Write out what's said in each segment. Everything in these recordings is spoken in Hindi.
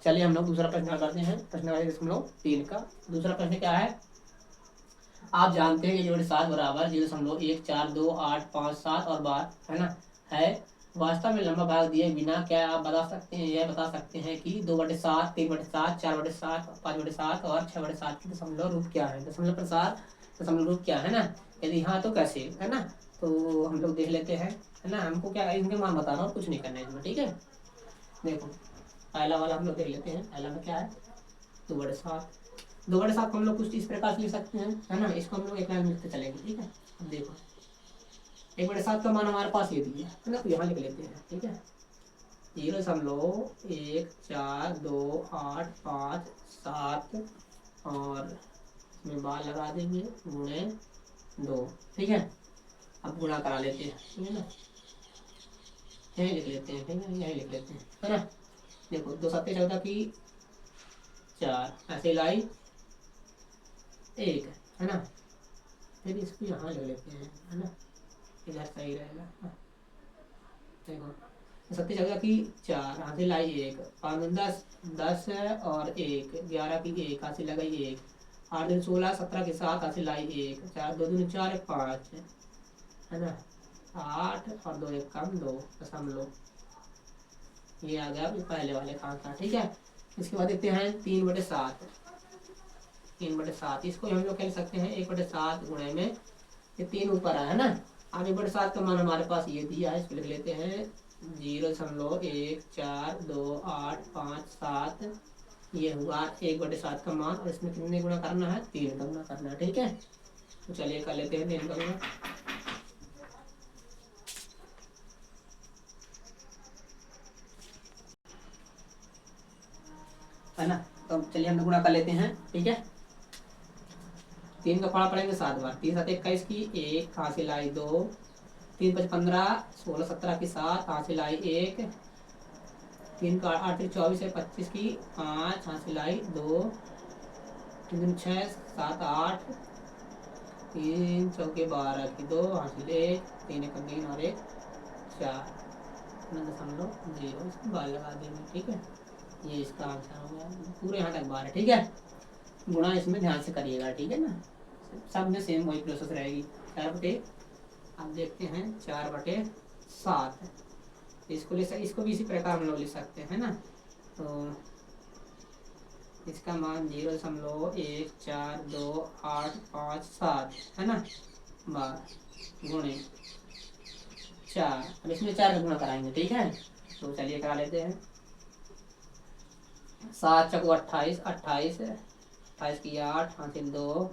चलिए हम लोग दूसरा प्रश्न करते हैं। प्रश्न 3 का दूसरा प्रश्न क्या है, आप जानते हैं कि 7 बराबर 0.142857 और 12 है ना है। वास्तव में लंबा भाग दिए बिना क्या आप बता सकते हैं, यह बता सकते हैं कि 2/7, 3/7, 4/7, 5/7 और 6/7 की दशमलव रूप क्या है। दशमलव प्रसार दशमलव रूप क्या है ना, यदि हाँ तो कैसे है ना। तो हम लोग देख लेते हैं है ना। हमको क्या इनके मान बता रहा हूँ, कुछ नहीं करना है इसमें, ठीक है। देखो पहला वाला हम लोग देख लेते हैं। पहला में क्या है, 2/7। 2/7 को हम लोग कुछ इस प्रकार से लिख सकते हैं है ना। इसको हम लोग एक लाइन लिखते चलेंगे, ठीक है। अब देखो 1/7 का मान हमारे पास ये दिया है ना, तो यहाँ लिख लेते हैं, ठीक है। 0.142857 और इसमें बार लगा देंगे गुणे 2, ठीक है। अब गुणा करा लेते हैं, ठीक है ना। यही लिख लेते हैं, ठीक है, यही लिख लेते हैं है ना। देखो 2 7 14 की 4 ऐसे लाई 1 है ना। फिर इसको यहाँ ले लेते हैं है ना, इधर सही रहेगा। देखो 7 की 4 हाथ से लाई 1, 5 10 10 और 1 11 की 1 हाथ से लगाई 1, 8 दिन 16 17 के 7 हाथ से लाई 1, 4 2 दिन 4 5 है ना। 8 और 2 1 कम 2 दशमलव, ये आ गया पहले वाले का आंसर, ठीक है। इसके बाद देखते हैं 3/7। 3/7 इसको हम लोग कह सकते हैं 1/7 गुणे में ये 3 ऊपर आया है ना। अब 1/7 का मान हमारे पास ये दिया है, इसको लिख लेते हैं 0.142857। ये हुआ 1/7 का मान और इसमें कितने गुना करना है, 3 का गुना करना है, ठीक है। तो चलिए कर लेते हैं 3 का गुना है ना। तो चलिए हम गुणा कर लेते हैं, ठीक है। 3 का पढ़ा पड़ेंगे 7 बार। 3 7 21 की 1 हासिल आई 2, 3 5 15 16 17 की 7 हासिल आई 1, 3 का 8 24 है 25 की 5 हासिल आई 2, 3 6 7 8, 3 चौके 12 की 2 हासिल 1, 3 1 3 और 1 4 0.0 इसको बार लगा देंगे, ठीक है। ये इसका आंसर हो गया, पूरे यहाँ तक बार है, ठीक है। गुणा इसमें ध्यान से करिएगा, ठीक है ना। सब में सेम वही प्रोसेस रहेगी। 4/, अब देखते हैं 4/7 इसको इसको भी इसी प्रकार हम लोग लिख सकते हैं ना। तो इसका मान 0.142857 है ना, बार गुणे 4। अब इसमें 4 का गुणा कराएंगे, ठीक है। तो चलिए करा लेते हैं। 7 चौको 28, 28 28 की 8 हासिल 2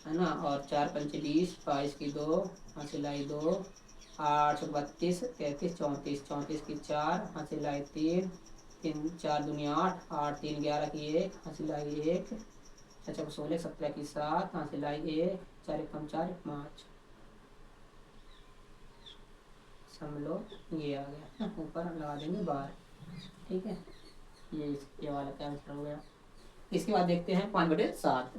है ना, और 4 पंचे 20, 22 की 2 हासिल आई 2, 8 32 33 34 34 की 4 हासिल आई 3, 3 4 दूनी 8, 8 3 11 की 1 हासिल आई 1, 6 चौको 16 17 की 7 हासिल आई 1, 4 1 कम 4 5 समझ ये आ गया, ऊपर लगा देंगे बार, ठीक है। ये वाला क्या आंसर हो गया। इसके बाद देखते हैं 5/7।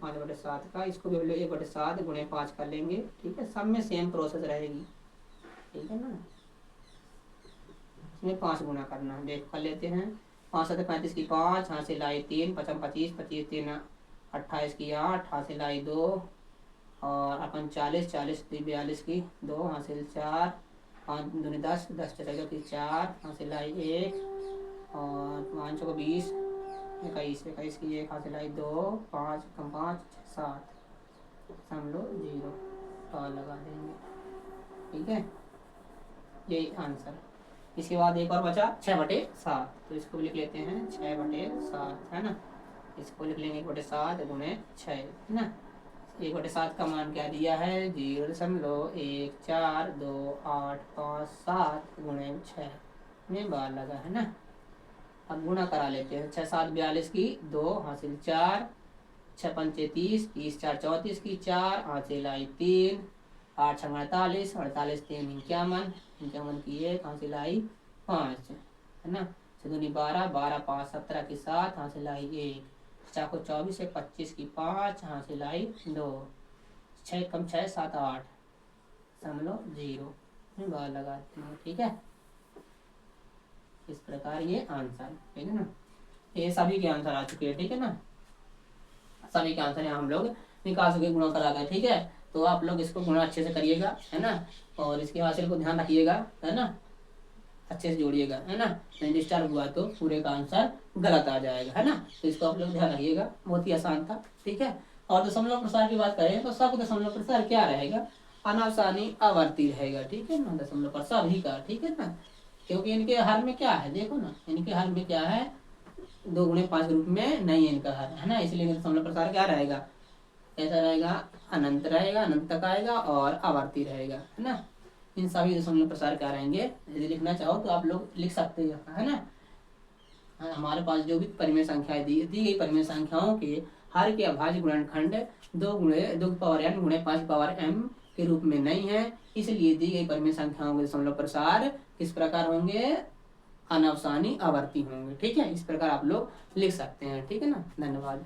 5/7 का इसको भी 1/7 गुणे 5 कर लेंगे, ठीक है। सब में सेम प्रोसेस रहेगी, ठीक है ना। इसमें 5 गुना करना है, देख कर लेते हैं। 5 7 35 की 5 हासिल आई 3, 5 25 25 3 28 की 8 हासिल आई 2, और अपन 40 40 42 की 2 हासिल 4, 5 दूनी 10 10 चौके की 4 हासिल आई 1, और 5 चौको 20 21 21 की 1 हासिल आई 2, 5 कम 5 7 समझ 0 और लगा देंगे, ठीक है। यही आंसर। इसके बाद एक और बचा 6/7, तो इसको भी लिख लेते हैं 6/7 है ना। इसको लिख लेंगे 1/7 गुणे 6 है ना। 1/7 का मान क्या दिया है, 0.142857 गुणे 6 में बार लगा है ना। अब गुणा करा लेते हैं। 6 7 42 की 2 हासिल 4, 6 पंचे 30 30 4 34 की 4 हासिल आई 3, 8 6 48 48 3 51 51 की 1 हासिल आई 5 है ना। 6 दूनी 12 12 5 17 की 7 हासिल आई 1, 4 को 24 है 25 की 5 हासिल आई 2, 6 कम 6 7 8 समझ लो 0 में बार लगाते हैं, ठीक है। इस प्रकार ये आंसर, ठीक है ना। ये सभी के आंसर आ चुके हैं, ठीक है ना। सभी के आंसर यहाँ हम लोग निकाल सके गुणा करा गए, ठीक है। तो आप लोग इसको गुणा अच्छे से करिएगा, है ना, और इसके हासिल को ध्यान रखिएगा, है ना, अच्छे से जोड़िएगा, है ना, नहीं डिस्टर्ब हुआ तो पूरे का आंसर गलत आ जाएगा, है ना। तो इसको आप लोग ध्यान रखिएगा, बहुत ही आसान था, ठीक है। और दशमलव प्रसार की बात करें तो सब दशमलव प्रसार क्या रहेगा, अनावसानी आवर्ती रहेगा, ठीक है ना, दशमलव प्रसार सभी का, ठीक है ना। क्योंकि इनके हर में क्या है, देखो ना, इनके हर में क्या है, 2 गुणे 5 के रूप में नहीं है इनका हर, है ना, इसलिए दशमलव प्रसार क्या रहेगा, ऐसा रहेगा, अनंत रहेगा, अनंत तक आएगा और आवर्ती रहेगा, है ना। इन सभी दशमलव प्रसार क्या रहेंगे, यदि लिखना चाहो तो आप लोग लिख सकते हो, है ना। हमारे पास जो भी परिमेय संख्याएं दी गई परिमेय संख्याओं के हर के अभाज्य गुणनखंड 2 गुणे 5 पावर m के रूप में नहीं है, इसलिए दी गई परिमेय संख्याओं के दशमलव प्रसार किस प्रकार होंगे, अनावसानी आवर्ती होंगे, ठीक है। इस प्रकार आप लोग लिख सकते हैं, ठीक है ना। धन्यवाद।